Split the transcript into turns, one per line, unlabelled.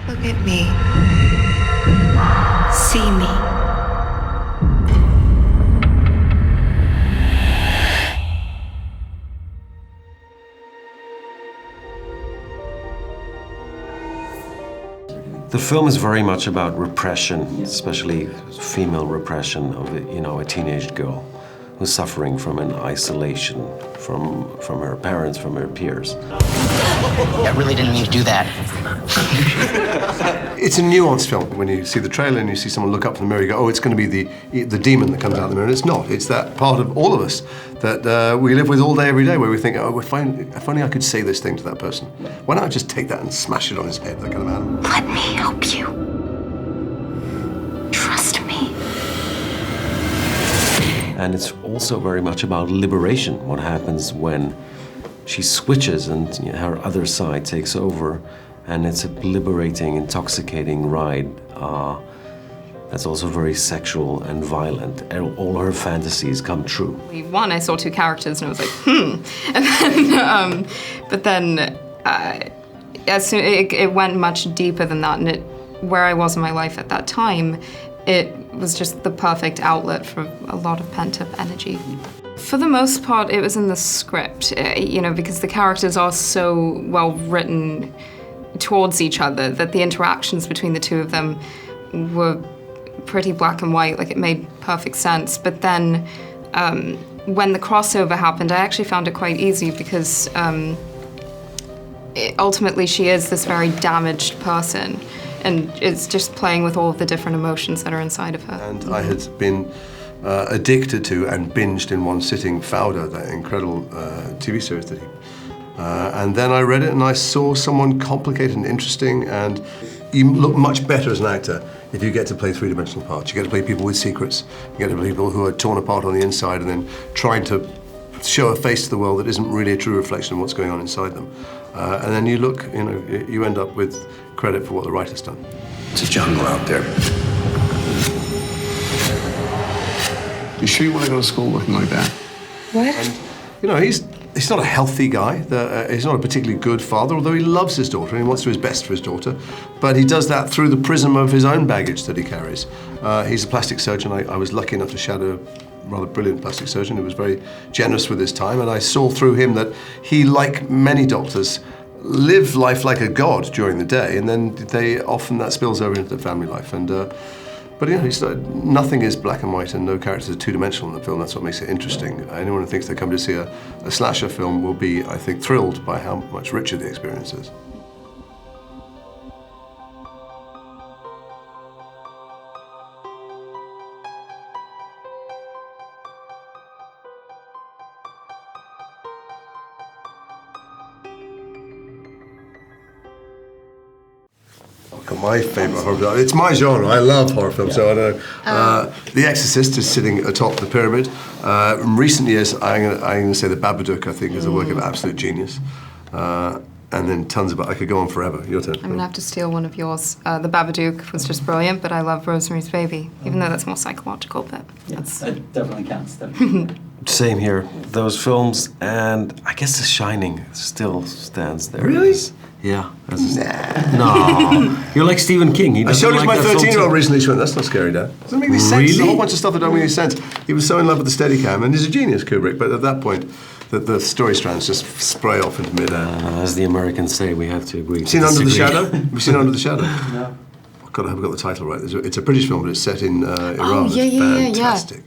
Look at me. See me.
The film is very much about repression, especially female repression of a teenage girl who's suffering from an isolation from her parents, from her peers.
I really didn't mean to do that.
It's a nuanced film. When you see the trailer and you see someone look up from the mirror, you go, oh, it's going to be the demon that comes out of the mirror. And it's not. It's that part of all of us that we live with all day, every day, where we think, oh, if only I could say this thing to that person. Why don't I just take that and smash it on his head, that kind of man?
Let me help you. Trust me.
And it's also very much about liberation, what happens when she switches and her other side takes over, and it's a liberating, intoxicating ride that's also very sexual and violent, and all her fantasies come true.
One, I saw two characters and I was like, and then, but then as soon, it went much deeper than that, and where I was in my life at that time, it was just the perfect outlet for a lot of pent-up energy. For the most part, it was in the script, because the characters are so well written towards each other that the interactions between the two of them were pretty black and white, like it made perfect sense. But then when the crossover happened, I actually found it quite easy because ultimately she is this very damaged person, and it's just playing with all of the different emotions that are inside of her.
And I had been addicted to and binged in one sitting Fauda, that incredible TV series that he... and then I read it and I saw someone complicated and interesting, and you look much better as an actor if you get to play three-dimensional parts. You get to play people with secrets, you get to play people who are torn apart on the inside and then trying to show a face to the world that isn't really a true reflection of what's going on inside them. And then you end up with credit for what the writer's done.
It's a jungle out there. You sure you want to go to school looking like that?
What?
And, he's not a healthy guy. He's not a particularly good father, although he loves his daughter and he wants to do his best for his daughter. But he does that through the prism of his own baggage that he carries. He's a plastic surgeon. I was lucky enough to shadow a rather brilliant plastic surgeon who was very generous with his time, and I saw through him that he, like many doctors, live life like a god during the day, and then that spills over into the family life. And but nothing is black and white, and no characters are two-dimensional in the film. That's what makes it interesting. Anyone who thinks they come to see a slasher film will be, I think, thrilled by how much richer the experience is. My favourite horror film. It's my genre. I love horror films, so I know. The Exorcist is sitting atop the pyramid. In recent years, I'm going to say The Babadook, I think, is a work of absolute genius. And then tons of... I could go on forever. Your turn.
I'm going to have to steal one of yours. The Babadook was just brilliant, but I love Rosemary's Baby, even though that's more psychological, but that's...
That definitely counts, definitely.
Same here. Those films, and I guess The Shining still stands there.
Really?
Yeah. No. You're like Stephen King.
I showed it to my 13-year-old recently. She went, that's not scary, Dad. Doesn't make any sense.
Really?
There's a whole bunch of stuff that don't make any sense. He was so in love with the Steadicam, and he's a genius, Kubrick, but at that point, the story strands just spray off into mid-air.
As the Americans say, we have to agree.
Seen Under the Shadow? Have you seen Under the Shadow?
No.
God, I haven't got the title right. It's a British film, but it's set in Iran.
Oh, yeah,
It's fantastic.